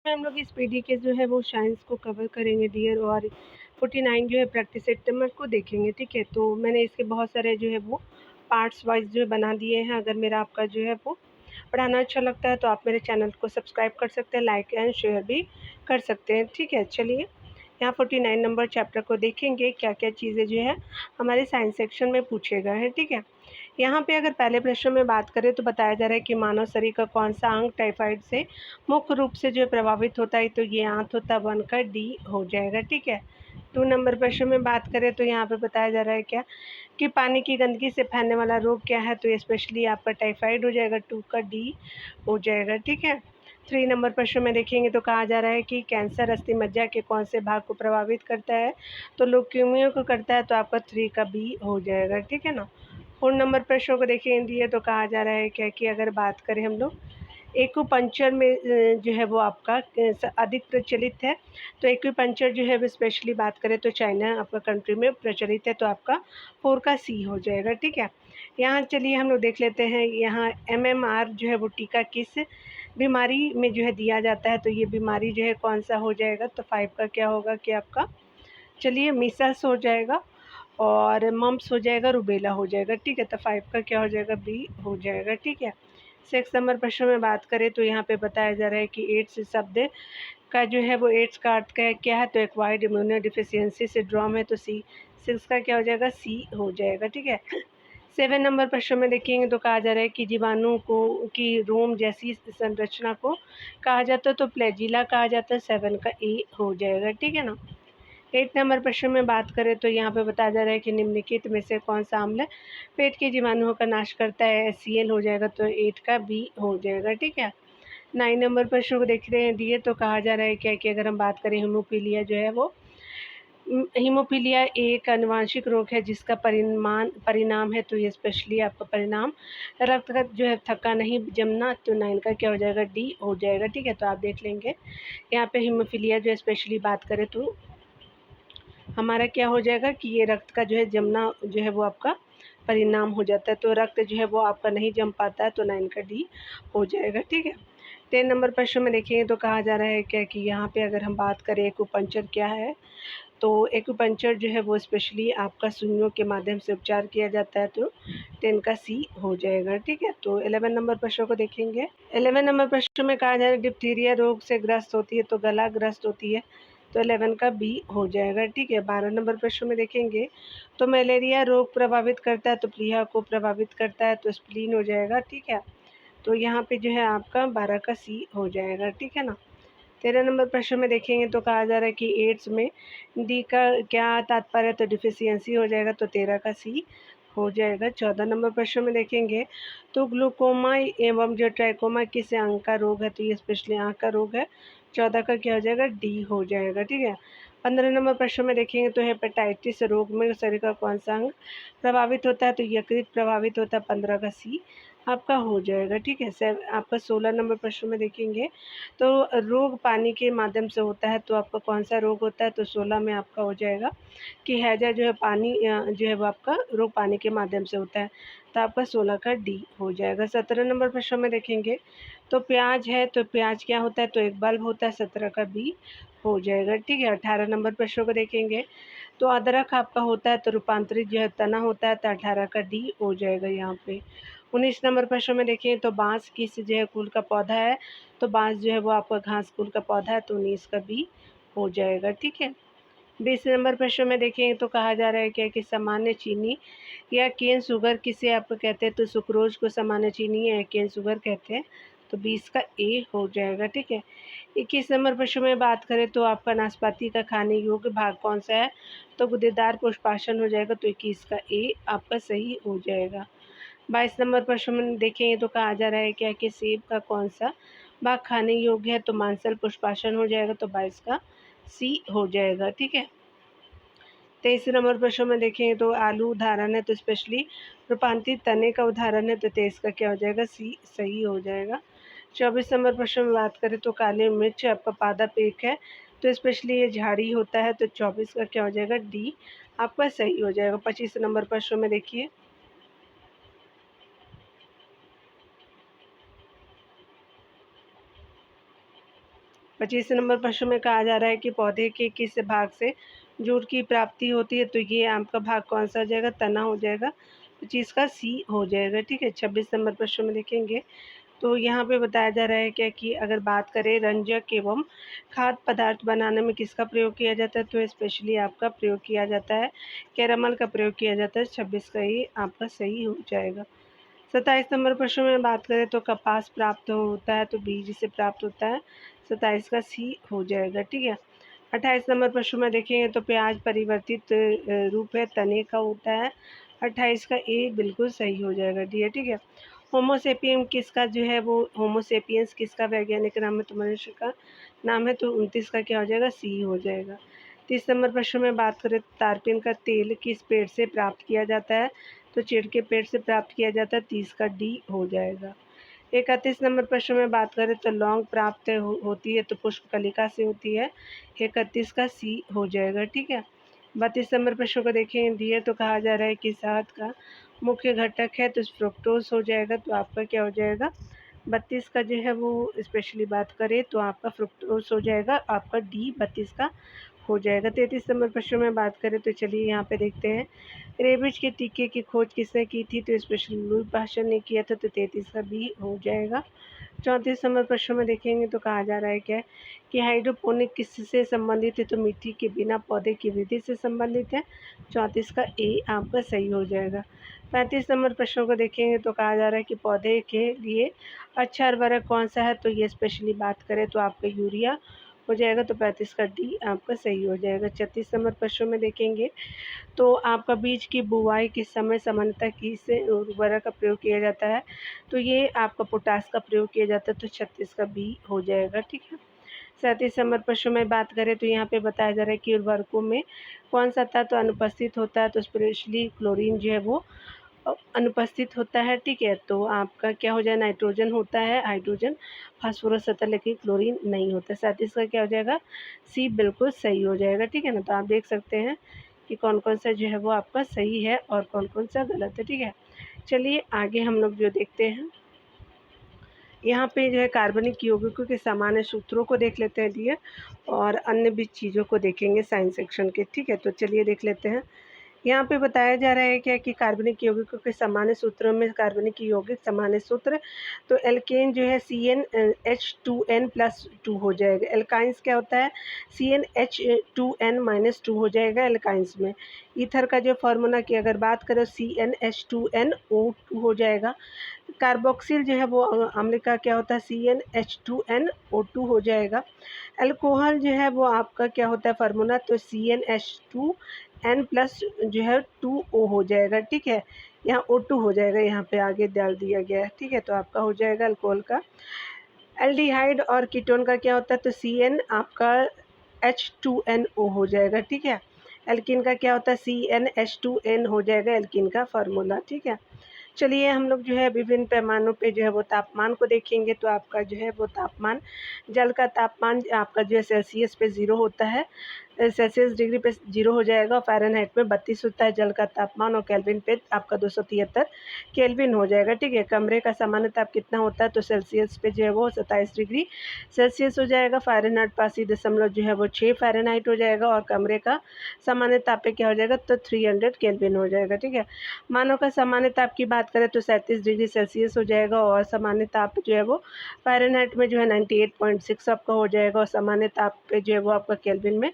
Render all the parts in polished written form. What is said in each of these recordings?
हम लोग इस पीडी के जो है वो साइंस को कवर करेंगे डियर, और 49 जो है प्रैक्टिस सेप्टेम्बर को देखेंगे। ठीक है, तो मैंने इसके बहुत सारे जो है वो पार्ट्स वाइज जो है बना दिए हैं। अगर मेरा आपका जो है वो पढ़ाना अच्छा लगता है तो आप मेरे चैनल को सब्सक्राइब कर सकते हैं, लाइक एंड शेयर भी कर सकते हैं। ठीक है, चलिए यहाँ 49 नंबर चैप्टर को देखेंगे, क्या क्या चीज़ें जो है हमारे साइंस सेक्शन में पूछे गए हैं। ठीक है, यहाँ पे अगर पहले प्रश्न में बात करें तो बताया जा रहा है कि मानव शरीर का कौन सा अंग टाइफाइड से मुख्य रूप से जो है प्रभावित होता है, तो ये आंत होता है, 1 का डी हो जाएगा। ठीक है, 2 नंबर प्रश्न में बात करें तो यहाँ पे बताया जा रहा है क्या कि पानी की गंदगी से फैलने वाला रोग क्या है, तो स्पेशली आपका टाइफाइड हो जाएगा, 2 का डी हो जाएगा। ठीक है, 3 नंबर प्रश्न में देखेंगे तो कहा जा रहा है कि कैंसर अस्थि मज्जा के कौन से भाग को प्रभावित करता है, तो ल्यूकेमिया को करता है, तो आपका 3 का बी हो जाएगा। ठीक है ना। 4 नंबर प्रश्नों को देखेंगे तो कहा जा रहा है क्या कि अगर बात करें हम लोग एक्यूपंक्चर में जो है वो आपका अधिक प्रचलित है, तो एक्यूपंक्चर जो है वो स्पेशली बात करें तो चाइना आपका कंट्री में प्रचलित है, तो आपका 4 का सी हो जाएगा। ठीक है, यहाँ चलिए हम लोग देख लेते हैं, यहाँ एमएमआर जो है वो टीका किस बीमारी में जो है दिया जाता है, तो ये बीमारी जो है कौन सा हो जाएगा, तो 5 का क्या होगा कि आपका चलिए मीसल्स हो जाएगा, और मम्प्स हो जाएगा, रुबेला हो जाएगा। ठीक है, तो 5 का क्या हो जाएगा, बी हो जाएगा। ठीक है, 6 नंबर प्रश्न में बात करें तो यहाँ पे बताया जा रहा है कि एड्स शब्द का जो है वो एड्स का अर्थ क्या है, तो एक्वायर्ड इम्यूनो डिफिशियंसी सिंड्रोम है, तो सी 6 का क्या हो जाएगा, सी हो जाएगा। ठीक है, 7 नंबर प्रश्न में देखेंगे तो कहा जा रहा है कि जीवाणु को की रोम जैसी संरचना को कहा जाता है, तो फ्लैजिला कहा जाता है, 7 का ए हो जाएगा। ठीक है ना। 8 नंबर प्रश्न में बात करें तो यहाँ पे बताया जा रहा है कि निम्नलिखित में से कौन सा अम्ल पेट के जीवाणुओं का नाश करता है, HCl हो जाएगा, तो 8 का बी हो जाएगा। ठीक है, 9 नंबर प्रश्न को देख रहे हैं दिए, तो कहा जा रहा है क्या कि अगर हम बात करें हीमोफीलिया जो है वो हीमोफीलिया एक आनुवांशिक रोग है जिसका परिणाम है, तो ये स्पेशली आपका परिणाम रक्त का जो है थक्का नहीं जमना, तो 9 का क्या हो जाएगा, डी हो जाएगा। ठीक है, तो आप देख लेंगे यहाँ पे हीमोफीलिया जो है स्पेशली बात करें तो हमारा क्या हो जाएगा कि ये रक्त का जो है जमना जो है वो आपका परिणाम हो जाता है, तो रक्त जो है वो आपका नहीं जम पाता है, तो 9 का डी हो जाएगा। ठीक है, 10 नंबर प्रश्न में देखेंगे तो कहा जा रहा है क्या कि यहाँ पे अगर हम बात करें एक्यूपंक्चर क्या है, तो एक्यूपंक्चर जो है वो स्पेशली आपका सुइयों के माध्यम से उपचार किया जाता है, तो 10 का सी हो जाएगा। ठीक है, तो 11 नंबर प्रश्न को देखेंगे। 11 नंबर प्रश्न में कहा जा रहा है डिप्थीरिया रोग से ग्रस्त होती है, तो गला ग्रस्त होती है, तो 11 का बी हो जाएगा। ठीक है, 12 नंबर प्रश्न में देखेंगे तो मलेरिया रोग प्रभावित करता है, तो प्लीहा को प्रभावित करता है, तो स्प्लीन हो जाएगा। ठीक है, तो यहाँ पे जो है आपका 12 का सी हो जाएगा। ठीक है ना। 13 नंबर प्रश्न में देखेंगे तो कहा जा रहा है कि एड्स में डी का क्या तात्पर्य है, तो डिफिशियंसी हो जाएगा, तो 13 का सी हो जाएगा। 14 नंबर प्रश्न में देखेंगे तो ग्लूकोमा एवं जो ट्राइकोमा किस अंग का रोग है, तो ये स्पेशली आँख का रोग है, 14 का क्या हो जाएगा, डी हो जाएगा। ठीक है, 15 नंबर प्रश्न में देखेंगे तो हेपेटाइटिस रोग में शरीर का कौन सा अंग प्रभावित होता है, तो यकृत प्रभावित होता है, 15 का सी आपका हो जाएगा। ठीक है, आपका 16 नंबर प्रश्न में देखेंगे तो रोग पानी के माध्यम से होता है, तो आपका कौन सा रोग होता है, तो 16 में आपका हो जाएगा कि हैजा जो है पानी जो है वो आपका रोग पानी के माध्यम से होता है, तो आपका 16 का डी हो जाएगा। 17 नंबर प्रश्न में देखेंगे तो प्याज है, तो प्याज क्या होता है, तो एक बल्ब होता है, 17 का बी हो जाएगा। ठीक है, 18 नंबर प्रश्न को देखेंगे तो अदरक आपका होता है, तो रूपांतरित जो है तना होता है, तो 18 का डी हो जाएगा यहाँ पे। 19 नंबर प्रश्न में देखें तो बांस किस जो है कुल का पौधा है, तो बांस जो है वो आपका घास कुल का पौधा है, तो 19 का बी हो जाएगा। ठीक है, 20 नंबर प्रश्न में देखें तो कहा जा रहा है क्या कि सामान्य चीनी या केन शुगर किसे आप कहते हैं, तो सुक्रोज को सामान्य चीनी या केन शुगर कहते हैं, तो 20 का ए हो जाएगा। ठीक है, 21 नंबर प्रश्न में बात करें तो आपका नाशपाती का खाने योग्य भाग कौन सा है, तो गुदेदार पुष्पासन हो जाएगा, तो 21 का ए आपका सही हो जाएगा। 22 नंबर प्रश्न में देखेंगे तो कहा जा रहा है क्या कि सेब का कौन सा भाग खाने योग्य है, तो मांसल पुष्पासन हो जाएगा, तो 22 का सी हो जाएगा। ठीक है, 23 नंबर प्रश्न में देखें तो आलू उदाहरण है, तो स्पेशली रूपांतरित तने का उदाहरण है, तो 23 का क्या हो जाएगा, सी सही हो जाएगा। 24 नंबर प्रश्न में बात करें तो काली मिर्च आपका पादप एक है, तो स्पेशली ये झाड़ी होता है, तो 24 का क्या हो जाएगा, डी आपका सही हो जाएगा। 25 नंबर प्रश्न में देखिए 25 नंबर प्रश्न में कहा जा रहा है कि पौधे के किस भाग से जूट की प्राप्ति होती है, तो ये आपका भाग कौन सा हो जाएगा, तना हो जाएगा, 25 का सी हो जाएगा। ठीक है, 26 नंबर प्रश्न में देखेंगे तो यहाँ पे बताया जा रहा है क्या कि अगर बात करें रंजक एवं खाद्य पदार्थ बनाने में किसका प्रयोग किया जाता है, तो स्पेशली आपका प्रयोग किया जाता है कैरामल का प्रयोग किया जाता है। 26 का ही आपका सही हो जाएगा। 27 नंबर प्रश्न में बात करें तो कपास प्राप्त होता है तो बीज से प्राप्त होता है, 27 का सी हो जाएगा। ठीक है, 28 नंबर प्रश्न में देखेंगे तो प्याज परिवर्तित रूप है तने का होता है, 28 का ए बिल्कुल सही हो जाएगा डी है। ठीक है, होमोसेपियन किसका जो है वो होमोसेपियंस किसका वैज्ञानिक नाम है, तो मनुष्य का नाम है, तो 29 का क्या हो जाएगा, सी हो जाएगा। 30 नंबर प्रश्न में बात करें तो तारपीन का तेल किस पेड़ से प्राप्त किया जाता है, तो चिड़ के पेड़ से प्राप्त किया जाता है, 30 का डी हो जाएगा। 31 नंबर प्रश्न में बात करें तो लौंग प्राप्त होती है तो पुष्प कलिका से होती है, 31 का सी हो जाएगा। ठीक है, 32 नंबर प्रश्न को देखें दिए तो कहा जा रहा है कि शहद का मुख्य घटक है तो फ्रुक्टोज हो जाएगा, तो आपका क्या हो जाएगा, 32 का जो है वो स्पेशली बात करें तो आपका फ्रुक्टोज हो जाएगा, आपका डी 32 का हो जाएगा। 33 नंबर प्रश्न में बात करें तो चलिए यहाँ पे देखते हैं रेबीज के टीके की खोज किसने की थी, तो स्पेशली लुई पाश्चर ने किया था, तो 33 का बी हो जाएगा। 34 नंबर प्रश्न में देखेंगे तो कहा जा रहा है क्या कि हाइड्रोपोनिक किससे संबंधित है, तो मिट्टी के बिना पौधे की वृद्धि से संबंधित है, 34 का ए आपका सही हो जाएगा। 35 नंबर प्रश्नों को देखेंगे तो कहा जा रहा है कि पौधे के लिए अच्छा उर्वरक कौन सा है, तो ये स्पेशली बात करें तो आपका यूरिया हो जाएगा, तो 35 का डी आपका सही हो जाएगा। 36 नंबर प्रश्न में देखेंगे तो आपका बीज की बुवाई किस समय सामान्यतः किस उर्वरक का प्रयोग किया जाता है, तो ये आपका पोटास का प्रयोग किया जाता है, तो 36 का बी हो जाएगा। ठीक है, 37 नंबर प्रश्न में बात करें तो यहाँ पे बताया जा रहा है कि उर्वरकों में कौन सा तत्व अनुपस्थित होता है, तो स्पेशली क्लोरीन जो है वो अनुपस्थित होता है। ठीक है, तो आपका क्या हो जाए, नाइट्रोजन होता है, हाइड्रोजन फास्फोरस होता है, लेकिन क्लोरीन नहीं होता। 37 का क्या हो जाएगा, सी बिल्कुल सही हो जाएगा। ठीक है ना, तो आप देख सकते हैं कि कौन कौन सा जो है वो आपका सही है और कौन कौन सा गलत है। ठीक है, चलिए आगे हम लोग जो देखते हैं यहाँ पे जो है कार्बनिक यौगिकों के सामान्य सूत्रों को देख लेते हैं दिए और अन्य भी चीज़ों को देखेंगे साइंस सेक्शन के। ठीक है, तो चलिए देख लेते हैं। यहाँ पे बताया जा रहा है क्या कि कार्बनिक यौगिकों के सामान्य सूत्रों में कार्बनिक यौगिक सामान्य सूत्र तो एल्केन जो है CnH2n+2 हो जाएगा। एल्काइंस क्या होता है, CnH2n-2 हो जाएगा एल्काइंस में। ईथर का जो फार्मूला की अगर बात करें CnH2nO2 हो जाएगा। कार्बोक्सिल जो है वो अम्ल का क्या होता है, CnH2nO2 हो जाएगा। अल्कोहल जो है वो आपका क्या होता है फार्मूला, तो CnH2n+ जो है 2O हो जाएगा। ठीक है, यहाँ O2 हो जाएगा, यहाँ पे आगे डाल दिया गया है। ठीक है, तो आपका हो जाएगा अल्कोहल का। एल्डिहाइड और कीटोन का क्या होता है, तो CN आपका H2NO हो जाएगा। ठीक है, एल्किन का क्या होता है, CnH2n हो जाएगा एल्किन का फार्मूला। ठीक है, चलिए हम लोग जो है विभिन्न पैमानों पे जो है वो तापमान को देखेंगे, तो आपका जो है वो तापमान जल का तापमान आपका जो है सेल्सियस पे 0 होता है, सेल्सियस डिग्री पे 0 हो जाएगा, फ़ारेनहाइट में 32 होता है जल का तापमान और केल्विन पे आपका 273 केल्विन हो जाएगा। ठीक है, कमरे का सामान्य ताप कितना होता है, तो सेल्सियस पे जो है वो 27 डिग्री सेल्सियस हो जाएगा, फ़ारेनहाइट 82 जो है वो 6 फ़ारेनहाइट हो जाएगा और कमरे का सामान्य ताप पे क्या हो जाएगा, तो 300 केल्विन हो जाएगा। ठीक है, मानव का सामान्य ताप की बात करें तो 37 डिग्री सेल्सियस हो जाएगा और सामान्य ताप जो है वो फ़ारेनहाइट में जो है 98.6 आपका हो जाएगा और सामान्य ताप पे जो है वो आपका केल्विन में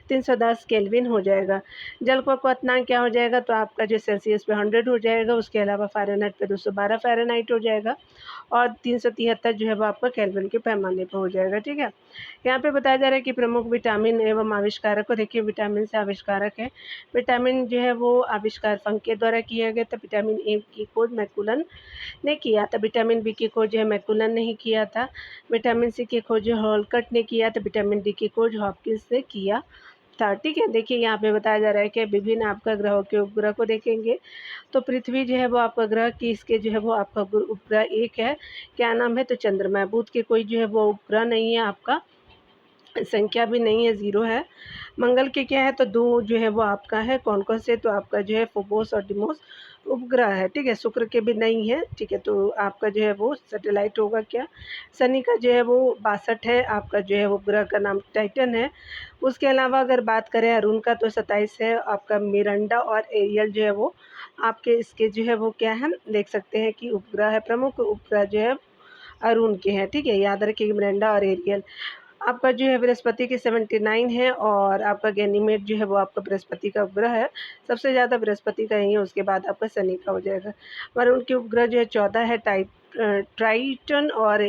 310 केल्विन हो जाएगा। जल का क्वथनांक क्या हो जाएगा, तो आपका जो सेल्सियस पे 100 हो जाएगा, उसके अलावा फ़ारेनहाइट पे 212 फ़ारेनहाइट हो जाएगा और 373 जो है वो आपका केल्विन के पैमाने पर हो जाएगा। ठीक है, यहाँ पे बताया जा रहा है कि प्रमुख विटामिन एवं आविष्कारक को देखिए, विटामिन से आविष्कारक है। विटामिन जो है वो आविष्कार फंक के द्वारा किया गया था। विटामिन ए की खोज मैकुलन ने किया था, विटामिन बी की खोज जो है मैकुलन ने ही किया था। विटामिन सी की खोज हॉलकट ने किया था। विटामिन डी की खोज हॉपकिंस ने किया था। ठीक है, देखिए यहाँ पे बताया जा रहा है कि विभिन्न आपका ग्रहों के उपग्रह को देखेंगे तो पृथ्वी जो है वो आपका ग्रह की इसके जो है वो आपका उपग्रह एक है, क्या नाम है, तो चंद्रमा है। बुध के कोई जो है वो उपग्रह नहीं है, आपका संख्या भी नहीं है, 0 है। मंगल के क्या है, तो 2 जो है वो आपका है, कौन कौन से, तो आपका जो है फोबोस और डिमोस उपग्रह है, ठीक है, शुक्र के भी नहीं है, ठीक है, तो आपका जो है वो सैटेलाइट होगा क्या? शनि का जो है वो 62 है, आपका जो है उपग्रह का नाम टाइटन है। उसके अलावा अगर बात करें अरुण का तो 27 है, आपका मिरांडा और एरियल जो है वो आपके इसके जो है वो क्या है, देख सकते हैं कि उपग्रह है, प्रमुख उपग्रह जो है अरुण के हैं, ठीक है, याद रखिए मिरांडा और एरियल। आपका जो है बृहस्पति की 79 है और आपका गैनीमेड जो है वो आपका बृहस्पति का उपग्रह है। सबसे ज़्यादा बृहस्पति का ही है, उसके बाद आपका शनि का हो जाएगा। वरुण के उपग्रह जो है 14 है, ट्राइटन और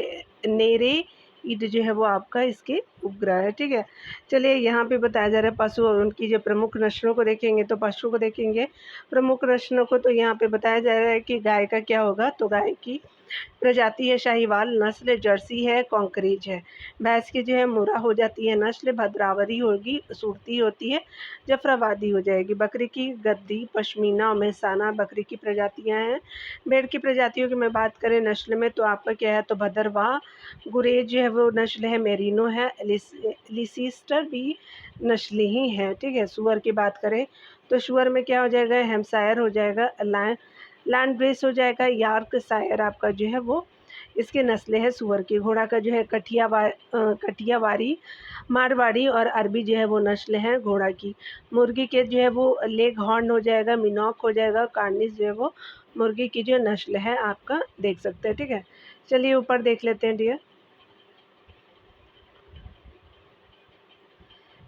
नेरेइड जो है वो आपका इसके उपग्रह है, ठीक है। चलिए यहाँ पे बताया जा रहा है पशु और उनकी जो प्रमुख नस्लों को देखेंगे तो पशु को देखेंगे प्रमुख नस्लों को, तो यहाँ पे बताया जा रहा है कि गाय का क्या होगा, तो गाय की प्रजाति है शाहीवाल, नस्ल जर्सी है, कॉन्क्रीज है। भैंस की जो है मुर्रा हो जाती है, नस्ल भद्रावरी होगी, सूरती होती है, जफराबादी हो जाएगी। बकरी की गद्दी, पश्मीना और मेहसाना बकरी की प्रजातियां हैं। भेड़ की प्रजातियों की मैं बात करें नस्ल में तो आपका क्या है, तो भद्रवाह, गुरेज जो है वो नस्ल है, मेरिनो है, लिसिस्टर भी नस्ल ही है, ठीक है। सुअर की बात करें तो सुअर में क्या हो जाएगा, हेम्पशायर हो जाएगा, लैंड ब्रेस हो जाएगा, यॉर्कशायर आपका जो है वो इसके नस्लें हैं सुअर की। घोड़ा का जो है कठियावारी, मारवाड़ी और अरबी जो है वो नस्ल हैं घोड़ा की। मुर्गी के जो है वो लेग हॉर्न हो जाएगा, मिनॉक हो जाएगा, कार्निस जो है वो मुर्गी की जो नस्ल है आपका देख सकते हैं, ठीक है। चलिए ऊपर देख लेते हैं डियर।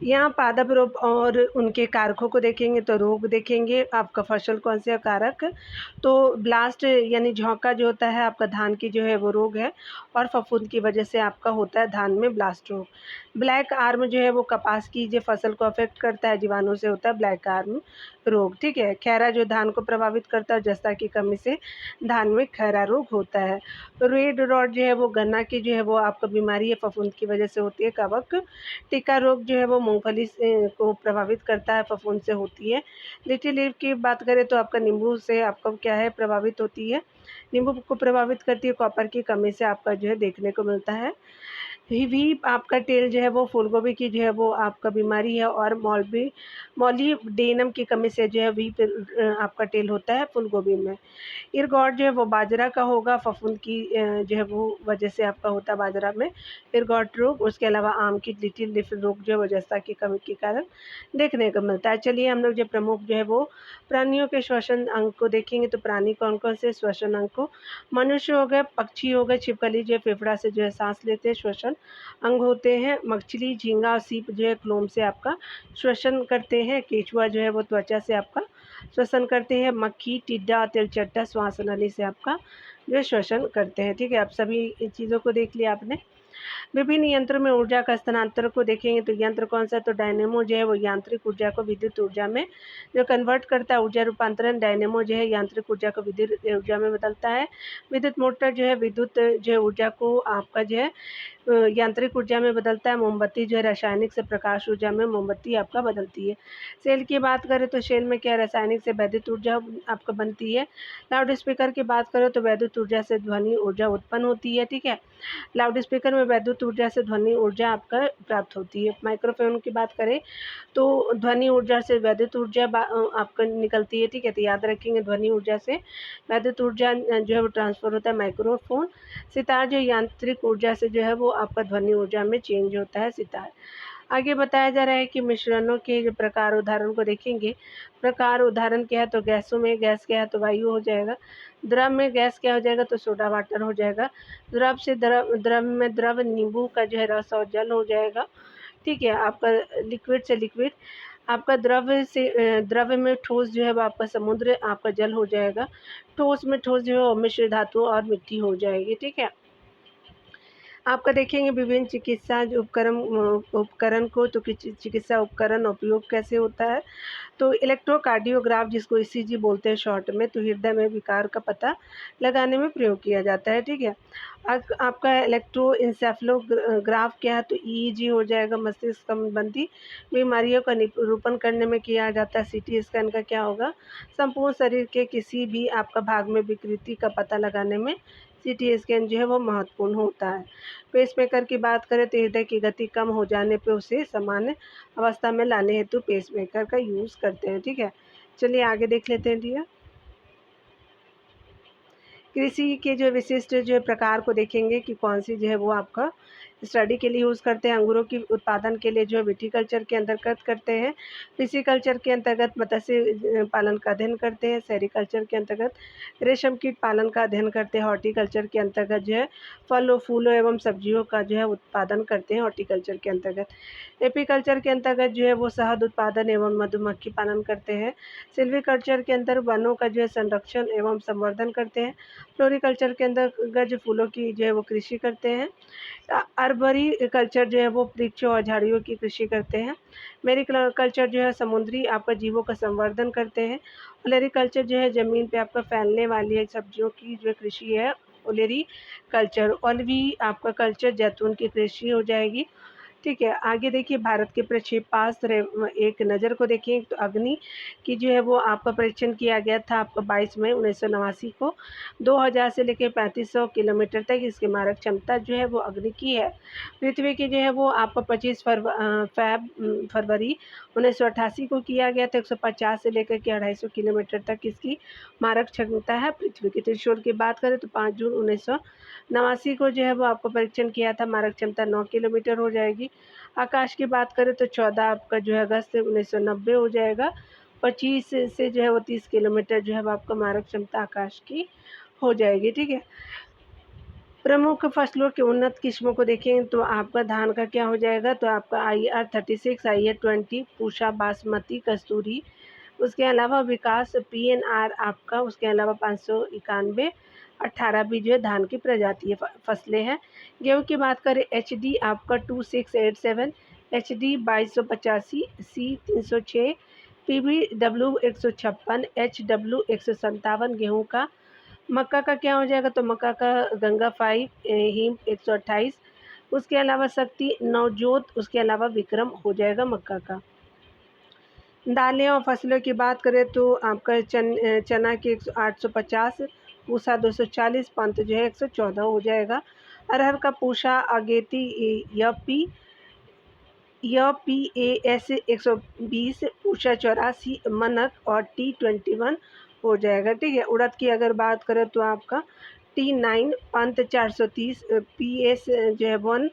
यहाँ पादप रोग और उनके कारकों को देखेंगे तो रोग देखेंगे, आपका फसल कौन से कारक, तो ब्लास्ट यानी झोंका जो होता है आपका धान की जो है वो रोग है, और फफूंद की वजह से आपका होता है धान में ब्लास्ट रोग। ब्लैक आर्म जो है वो कपास की जो फसल को अफेक्ट करता है, जीवाणु से होता है ब्लैक आर्म रोग, ठीक है। खैरा जो धान को प्रभावित करता है, जस्ता की कमी से धान में खैरा रोग होता है। रेड रॉड जो है वो गन्ना की जो है वो आपका बीमारी है, फफूंद की वजह से होती है। कवक टिक्का रोग जो है वो मूंगफली से को प्रभावित करता है, फफूंद से होती है। लिटिल लीफ की बात करें तो आपका नींबू से आपका क्या है प्रभावित होती है, नींबू को प्रभावित करती है, कॉपर की कमी से आपका जो है देखने को मिलता है। भी आपका टेल जो है वो फूलगोभी की जो है वो आपका बीमारी है, और मॉलीडेनम की कमी से जो है आपका टेल होता है फूलगोभी में। इरगॉड जो है वो बाजरा का होगा, फफूंद की जो है वो वजह से आपका होता है बाजरा में इरगॉड रोग। उसके अलावा आम की लिटिल लीफ रोग जो है वो जस्ता की कमी के कारण देखने को मिलता है। चलिए हम लोग जो प्रमुख जो है वो प्राणियों के श्वसन अंग को देखेंगे, तो प्राणी कौन कौन से श्वसन अंग को, मनुष्य हो गए, पक्षी हो गए, छिपकली जो है फेफड़ा से जो है सांस लेते हैं, श्वसन अंग होते हैं। मछली, झींगा और सीप जो है क्लोम से आपका श्वसन करते हैं। केचुआ जो है वो त्वचा से आपका श्वसन करते हैं। मक्खी, टिड्डा, तिलचट्टा श्वास नली से आपका जो श्वसन करते हैं, ठीक है। आप सभी चीज़ों को देख लिया आपने। विभिन्न यंत्र में ऊर्जा का स्थानांतरण को देखेंगे तो यंत्र कौन सा, तो डायनेमो जो है वो यांत्रिक ऊर्जा को विद्युत ऊर्जा में जो कन्वर्ट करता है, ऊर्जा रूपांतरण। डायनेमो जो है यांत्रिक ऊर्जा को विद्युत ऊर्जा में बदलता है। विद्युत मोटर जो है विद्युत जो है ऊर्जा को आपका जो है यांत्रिक ऊर्जा में बदलता है। मोमबत्ती जो है रासायनिक से प्रकाश ऊर्जा में मोमबत्ती आपका बदलती है। सेल की बात करें तो सेल में क्या रासायनिक से वैद्युत ऊर्जा आपका बनती है। लाउड स्पीकर की बात करें तो वैद्युत ऊर्जा से ध्वनि ऊर्जा उत्पन्न होती है, ठीक है। लाउड स्पीकर में वैद्युत ऊर्जा से ध्वनि ऊर्जा आपका प्राप्त होती है। माइक्रोफोन की बात करें तो ध्वनि ऊर्जा से वैद्युत ऊर्जा आपका निकलती है, ठीक है। तो याद रखेंगे ध्वनि ऊर्जा से वैद्युत ऊर्जा जो है वो ट्रांसफर होता है माइक्रोफोन। सितार जो यांत्रिक ऊर्जा से जो है वो आपका ध्वनि ऊर्जा में चेंज होता है सितार। आगे बताया जा रहा है कि मिश्रणों के जो प्रकार उदाहरण को देखेंगे। प्रकार उदाहरण क्या है, तो गैसों में गैस क्या है, तो वायु हो जाएगा। द्रव में गैस क्या हो जाएगा, तो सोडा वाटर हो जाएगा। द्रव में द्रव नींबू का जो है रस और जल हो जाएगा, ठीक है। आपका लिक्विड से लिक्विड, आपका द्रव्य में ठोस जो है वो आपका समुद्र आपका जल हो जाएगा। ठोस में ठोस जो है वो मिश्र धातु और मिट्टी हो जाएगी, ठीक है। आपका देखेंगे विभिन्न चिकित्सा जो उपकरण को, तो चिकित्सा उपकरण उपयोग कैसे होता है, तो इलेक्ट्रोकार्डियोग्राफ जिसको ईसीजी बोलते हैं शॉर्ट में, तो हृदय में विकार का पता लगाने में प्रयोग किया जाता है, ठीक है। आपका इलेक्ट्रोइंसेफलोग्राफ क्या है, तो ईईजी हो जाएगा। मस्तिष्क संबंधी बीमारियों का निरूपण करने में किया जाता है। सीटी स्कैन का क्या होगा, संपूर्ण शरीर के किसी भी आपका भाग में विकृति का पता लगाने में सीटी स्कैन जो है वो महत्वपूर्ण होता है। पेसमेकर की बात करें तो हृदय की गति कम हो जाने पर उसे सामान्य अवस्था में लाने हेतु पेसमेकर का यूज़ करते हैं, ठीक है। चलिए आगे देख लेते हैं डियर। कृषि के जो विशिष्ट जो प्रकार को देखेंगे कि कौन सी जो है वो आपका स्टडी के लिए यूज़ करते हैं। अंगूरों की उत्पादन के लिए जो विटीकल्चर के अंतर्गत करते हैं। पिसिकल्चर के अंतर्गत मत्स्य पालन का अध्ययन करते हैं। सेरिकल्चर के अंतर्गत रेशम कीट पालन का अध्ययन करते हैं। हॉर्टिकल्चर के अंतर्गत जो है फलों फूलों एवं सब्जियों का जो है उत्पादन करते हैं हॉर्टिकल्चर के अंतर्गत। एपीकल्चर के अंतर्गत जो है वो शहद उत्पादन एवं मधुमक्खी पालन करते हैं। सिल्वीकल्चर के अंदर वनों का जो है संरक्षण एवं संवर्धन करते हैं। फ्लोरिकल्चर के अंतर्गत जो फूलों की जो है वो कृषि करते हैं। अर्बरी कल्चर जो है वो वृक्षों और झाड़ियों की कृषि करते हैं। मेरिकल्चर जो है समुद्री आपका जीवों का संवर्धन करते हैं। ओलेरीकल्चर जो है ज़मीन पे आपका फैलने वाली सब्जियों की जो कृषि है ओलेरी कल्चर। ओलिवी आपका कल्चर जैतून की कृषि हो जाएगी। ठीक है, आगे देखिए भारत के प्रक्षेपास्त्र एक नज़र को देखें तो अग्नि की जो है वो आपका परीक्षण किया गया था आपका 22 मई 1989 को। 2000 से लेकर 3500 किलोमीटर तक इसकी मारक क्षमता जो है वो अग्नि की है। पृथ्वी की जो है वो आपका 25 फरवरी 1988 को किया गया था। 150 से लेकर के 250 किलोमीटर तक इसकी मारक क्षमता है पृथ्वी की। त्रिशूल की बात करें तो 5 जून 1989 को जो है वो आपको परीक्षण किया था, मारक क्षमता 9 किलोमीटर हो जाएगी। आकाश की बात करें तो 14 आपका जो है अगस्त 1990 हो जाएगा। 25 से जो है वो 30 किलोमीटर जो है वो आपका मारक क्षमता आकाश की हो जाएगी। ठीक है, प्रमुख फसलों की उन्नत किस्मों को देखें तो आपका धान का क्या हो जाएगा तो आपका IR 36, IR 20, पूषा, बासमती, कस्तूरी। उसके अलावा विकास PNR आपका, उसके अलावा 591 18 भी जो है धान की प्रजातीय फसलें हैं। गेहूँ की बात करें HD आपका 2687, HD 2285, C 306, PBW 156, HW 157 गेहूँ का। मक्का का क्या हो जाएगा तो मक्का का गंगा 5, हिम 128, उसके अलावा शक्ति, नवजोत, उसके अलावा विक्रम हो जाएगा मक्का का। दालें और फसलों की बात करें तो आपका चना के 850, पूसा 240, पंत जो है 114 हो जाएगा। अरहर का पूसा अगेती PAS 120, पूसा 84, मनक और T21 हो जाएगा। ठीक है, उड़द की अगर बात करें तो आपका T9, पंत 430, PS जो है 1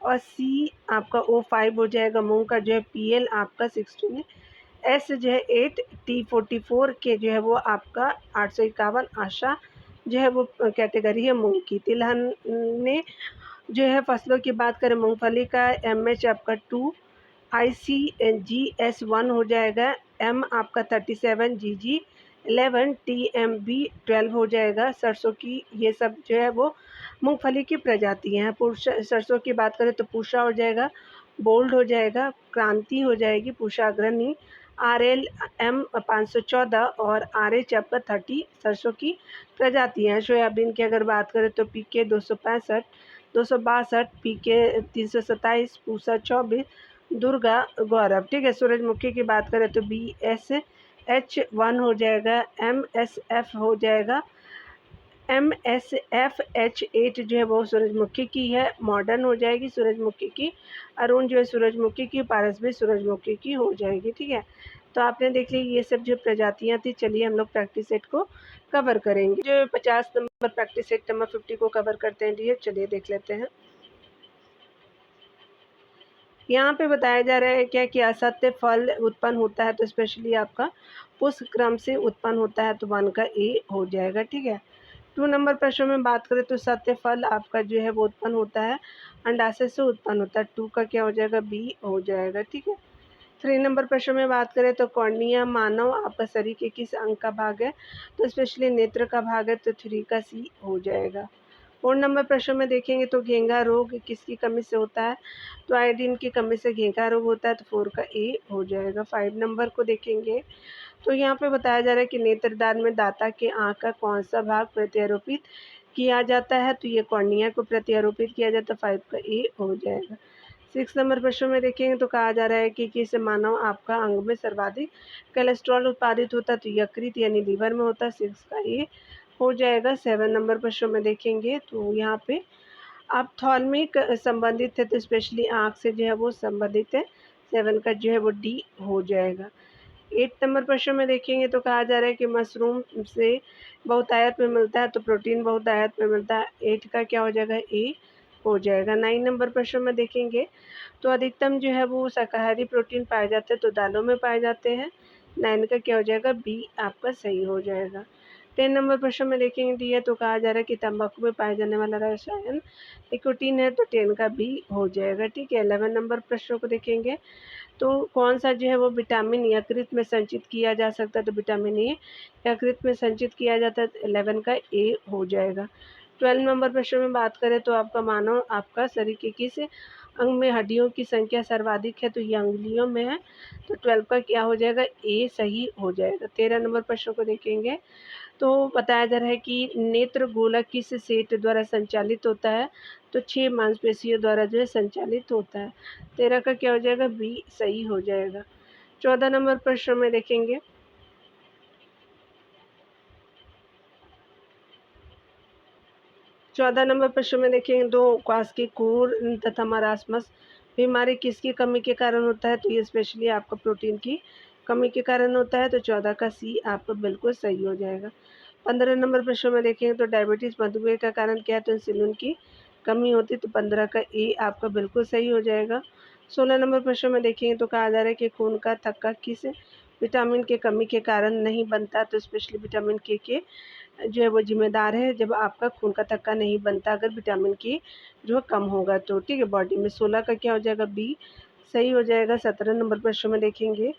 और C आपका O5 हो जाएगा। मूंग का जो है PL आपका 16, S जो है 8, T44 के जो है वो आपका 851 आशा जो है वो कैटेगरी है मूंग की। तिलहन ने जो है फसलों की बात करें मूंगफली का MH आपका 2, ICGS 1 हो जाएगा। M आपका 37, GG 11, TMB 12 हो जाएगा। सरसों की ये सब जो है वो मूंगफली की प्रजातियाँ हैं। सरसों की बात करें तो पूषा हो जाएगा, बोल्ड हो जाएगा, क्रांति हो जाएगी, पूषा अग्रणी, RL M 514 और RH आपका 30 सरसों की प्रजातियाँ हैं। सोयाबीन की अगर बात करें तो PK 265, 262, PK 327, पूसा 24, दुर्गा, गौरव। ठीक है, सूरजमुखी की बात करें तो BSH 1 हो जाएगा, MSF हो जाएगा, MSFH 8 जो है वो सूरजमुखी की है, मॉडर्न हो जाएगी सूरजमुखी की। अरुण जो है सूरजमुखी की, पारस भी सूरजमुखी की हो जाएगी। ठीक है, तो आपने देख ली ये सब जो प्रजातियां थी। चलिए हम लोग प्रैक्टिस सेट को कवर करेंगे। जो 50 नंबर प्रैक्टिस सेट नंबर 50 को कवर करते हैं डियर, चलिए देख लेते हैं। यहाँ पे बताया जा रहा है क्या कि असत्य फल उत्पन्न होता है तो स्पेशली आपका पुष्प क्रम से उत्पन्न होता है तो 1 का A हो जाएगा। ठीक है, 2 नंबर प्रश्न में बात करें तो सत्य फल आपका जो है वो उत्पन्न होता है अंडाशय से उत्पन्न होता है, 2 का क्या हो जाएगा B हो जाएगा। ठीक है, 3 नंबर प्रश्न में बात करें तो कॉर्निया मानव आपका शरीर के किस अंग का भाग है तो स्पेशली नेत्र का भाग है तो 3 का C हो जाएगा। 4 नंबर प्रश्न में देखेंगे तो घेंघा रोग किसकी कमी से होता है तो आयोडीन की कमी से घेंघा रोग होता है तो 4 का A हो जाएगा। 5 नंबर को देखेंगे तो यहाँ पे बताया जा रहा है कि नेत्रदान में दाता के आँख का कौन सा भाग प्रत्यारोपित किया जाता है तो ये कॉर्निया को प्रत्यारोपित किया जाता है, 5 का A हो जाएगा। 6 नंबर प्रश्न में देखेंगे तो कहा जा रहा है कि किस मानव आपका अंग में सर्वाधिक कोलेस्ट्रॉल उत्पादित होता है तो यकृत यानी लीवर में होता है, 6 का A हो जाएगा। 7 नंबर प्रश्न में देखेंगे तो यहाँ पे ऑप्थेल्मिक संबंधित है तो स्पेशली आँख से जो है वो संबंधित है, 7 का जो है वो D हो जाएगा। 8 नंबर प्रश्न में देखेंगे तो कहा जा रहा है कि मशरूम से बहुतायत में मिलता है, तो प्रोटीन बहुतायत में मिलता है। 8 का क्या हो जाएगा? ए हो जाएगा। 9 नंबर प्रश्न में देखेंगे तो अधिकतम जो है वो शाकाहारी प्रोटीन पाए जाते हैं, तो दालों में पाए जाते हैं। 9 का क्या हो जाएगा? बी आपका सही हो जाएगा। 10 नंबर प्रश्न में देखेंगे डी है तो कहा जा रहा है कि तंबाकू में पाए जाने वाला रसायन निकोटीन है, तो 10 का बी हो जाएगा। ठीक है। 11 नंबर प्रश्नों को देखेंगे तो कौन सा जो है वो विटामिन यकृत में संचित किया जा सकता है, तो विटामिन ए यकृत में संचित किया जाता है, तो 11 का ए हो जाएगा। 12 नंबर प्रश्न में बात करें तो आपका शरीर के किस अंग में हड्डियों की संख्या सर्वाधिक है, तो ये अंगुलियों में है, तो 12 का क्या हो जाएगा? ए सही हो जाएगा। 13 नंबर प्रश्न को देखेंगे तो बताया जा रहा है कि नेत्र गोलक किस सेट द्वारा संचालित होता है, तो 6 मांसपेशियों द्वारा जो है संचालित होता है। 13 का क्या हो जाएगा? बी सही हो जाएगा। 14 नंबर प्रश्न में देखेंगे 14 नंबर प्रश्न में देखेंगे तो क्वास्किकोर तथा मरासमस बीमारी किसकी कमी के कारण होता है, तो ये स्पेशली आपका प्रोटीन की कमी के कारण होता है, तो 14 का सी आपका बिल्कुल सही हो जाएगा। 15 नंबर प्रश्न में देखेंगे तो डायबिटीज़ मधुमेह का कारण क्या है, तो इंसुलिन की कमी होती है, तो 15 का ए आपका बिल्कुल सही हो जाएगा। 16 नंबर प्रश्न में देखेंगे तो कहा जा रहा है कि खून का थक्का किस विटामिन के कमी के कारण नहीं बनता, तो स्पेशली विटामिन के जो है वो ज़िम्मेदार है जब आपका खून का थक्का नहीं बनता, अगर विटामिन के जो है कम होगा तो। ठीक है। बॉडी में 16 का क्या हो जाएगा? बी सही हो जाएगा। 17 नंबर प्रश्न में देखेंगे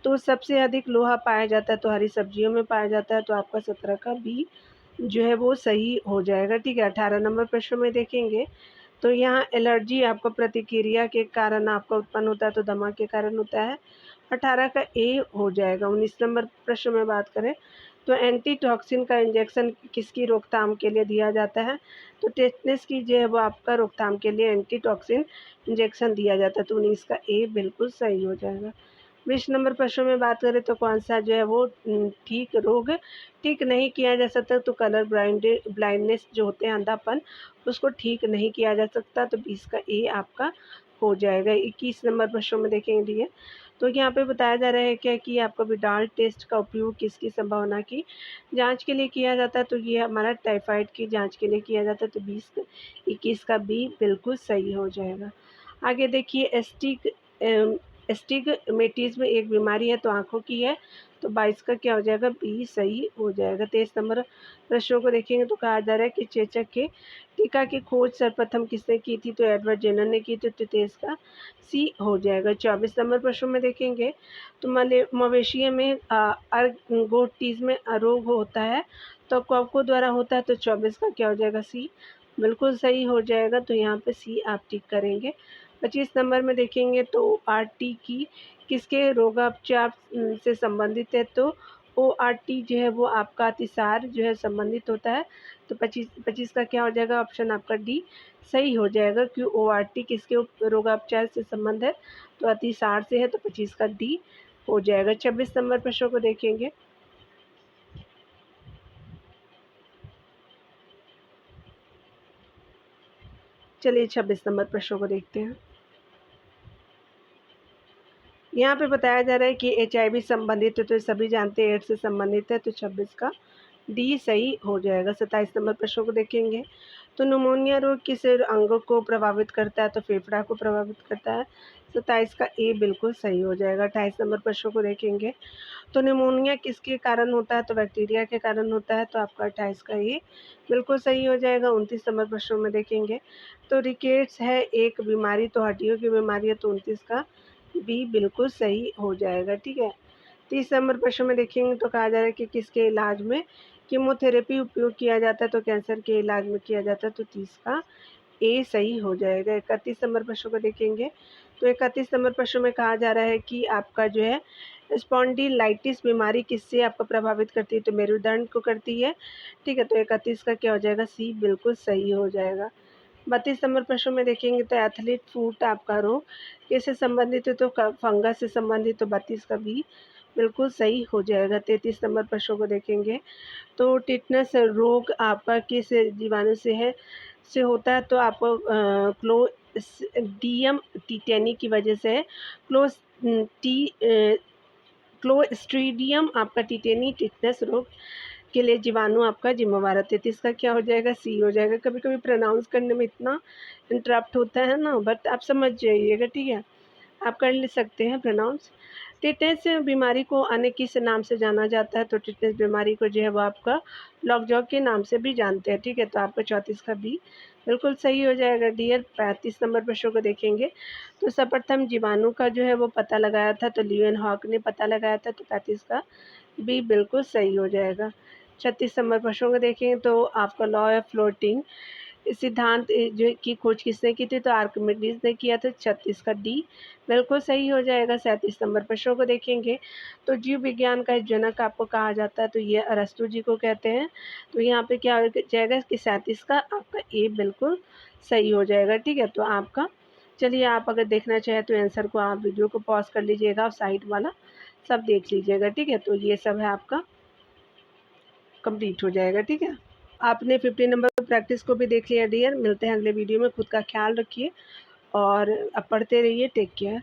तो सबसे अधिक लोहा पाया जाता है, तो हरी सब्जियों में पाया जाता है, तो आपका 17 का बी जो है वो सही हो जाएगा। ठीक है। 18 नंबर प्रश्न में देखेंगे तो यहाँ एलर्जी आपको प्रतिक्रिया के कारण आपका उत्पन्न होता है, तो दमा के कारण होता है। 18 का ए हो जाएगा। 19 नंबर प्रश्न में बात करें तो एंटीटॉक्सिन का इंजेक्शन किसकी रोकथाम के लिए दिया जाता है, तो टेटनस की जो है वो आपका रोकथाम के लिए एंटीटॉक्सिन इंजेक्शन दिया जाता है, तो 19 का ए बिल्कुल सही हो जाएगा। 20 नंबर प्रश्न में बात करें तो कौन सा जो है वो ठीक रोग ठीक नहीं किया जा सकता, तो कलर ब्लाइंडनेस जो होते हैं अंधापन, उसको ठीक नहीं किया जा सकता, तो 20 का ए आपका हो जाएगा। 21 नंबर प्रश्न में देखेंगे ये तो यहाँ पे बताया जा रहा है क्या कि आपका विडाल टेस्ट का उपयोग किसकी संभावना की जांच के लिए किया जाता है, तो ये हमारा टाइफाइड की जांच के लिए किया जाता है, तो 21 का बी बिल्कुल सही हो जाएगा। आगे देखिए एस्टिगमेटिज़्म एक बीमारी है, तो आँखों की है, तो 22 का क्या हो जाएगा? बी सही हो जाएगा। 23 नंबर प्रश्नों को देखेंगे तो कहा जा रहा है कि चेचक के टीका की खोज सर्वप्रथम किसने की थी, तो एडवर्ड जेनर ने की थी, तो 23 का सी हो जाएगा। 24 नंबर प्रश्न में देखेंगे तो मवेशियों में अर्गोटिज़्म रोग होता है, तो कॉको द्वारा होता है, तो 24 का क्या हो जाएगा? सी बिल्कुल सही हो जाएगा, तो यहाँ पे सी आप टिक करेंगे। 25 नंबर में देखेंगे तो ओआरटी की किसके रोगापचार से संबंधित है, तो ओआरटी जो है वो आपका अतिसार जो है संबंधित होता है, तो 25 का क्या हो जाएगा? ऑप्शन आपका डी सही हो जाएगा कि ओआरटी किसके रोगापचार से संबंध है, तो अतिसार से है, तो 25 का डी हो जाएगा। 26 नंबर प्रश्नों को देखेंगे चलिए 26 नंबर प्रश्नों को देखते हैं। यहाँ पे बताया जा रहा है कि एचआईवी संबंधित है, तो सभी जानते हैं एड्स से संबंधित है, तो 26 का डी सही हो जाएगा। 27 नंबर प्रश्न को देखेंगे तो निमोनिया रोग किस अंग को प्रभावित करता है, तो फेफड़ा को प्रभावित करता है, 27 का ए बिल्कुल सही हो जाएगा। 28 नंबर प्रश्न को देखेंगे तो निमोनिया किसके कारण होता है, तो बैक्टीरिया के कारण होता है, तो आपका 28 का ए बिल्कुल सही हो जाएगा। 29 नंबर प्रश्नों में देखेंगे तो रिकेट्स है एक बीमारी, तो हड्डियों की बीमारी है, तो 29 का बी बिल्कुल सही हो जाएगा। ठीक है। 30 नंबर प्रश्न में देखेंगे तो कहा जा रहा है कि किसके इलाज में कीमोथेरेपी उपयोग किया जाता है, तो कैंसर के इलाज में किया जाता है, तो 30 का ए सही हो जाएगा। 31 नंबर प्रश्न को देखेंगे तो 31 नंबर प्रश्न में कहा जा रहा है कि आपका जो है स्पॉन्डिलाइटिस बीमारी किससे आपको प्रभावित करती है, तो मेरुदंड को करती है। ठीक है। तो 31 का क्या हो जाएगा? सी बिल्कुल सही हो जाएगा। 32 नंबर प्रश्न में देखेंगे तो एथलीट फूट आपका रोग किससे संबंधित है, तो फंगस से संबंधित, तो 32 का बी बिल्कुल सही हो जाएगा। 33 नंबर प्रश्नों को देखेंगे तो टिटनस रोग आपका किस जीवाणु से होता है, तो आपको क्लोस्ट्रिडियम टिटेनी की वजह से है। क्लोस टी क्लोस्ट्रीडियम आपका टिटेनी टिटनेस रोग के लिए जीवाणु आपका जिम्मेवार है। 33 का क्या हो जाएगा? सी हो जाएगा। कभी कभी प्रोनाउंस करने में इतना इंटरप्ट होता है ना, बट आप समझ जाइएगा, ठीक है। आप कर ले सकते हैं प्रोनाउंस। टिटनेस बीमारी को अन्य किस नाम से जाना जाता है? तो टिटनेस बीमारी को जो है वो आपका लॉकजॉ के नाम से भी जानते हैं, ठीक है। तो आपका 34 का बी बिल्कुल सही हो जाएगा। डियर 35 नंबर प्रश्न को देखेंगे। तो सर्वप्रथम जीवाणु का जो है वो पता लगाया था, तो ल्यूएन हॉक ने पता लगाया था। तो 35 का बी बिल्कुल सही हो जाएगा। 36 नंबर प्रश्न को देखें तो आपका लॉ ऑफ फ्लोटिंग इस सिद्धांत जो की खोज किसने की थी? तो आर्किमिडीज ने किया था। 36 का डी बिल्कुल सही हो जाएगा। 37 नंबर प्रश्नों को देखेंगे तो जीव विज्ञान का जनक आपको कहा जाता है, तो ये अरस्तु जी को कहते हैं। तो यहाँ पे क्या हो जाएगा कि 37 का आपका ए बिल्कुल सही हो जाएगा, ठीक है। तो आपका चलिए, आप अगर देखना चाहें तो आंसर को आप वीडियो को पॉज कर लीजिएगा और साइड वाला सब देख लीजिएगा, ठीक है। तो ये सब है आपका कंप्लीट हो जाएगा, ठीक है। आपने 50 नंबर पर प्रैक्टिस को भी देख लिया डियर। मिलते हैं अगले वीडियो में। खुद का ख्याल रखिए और अब पढ़ते रहिए। Take care.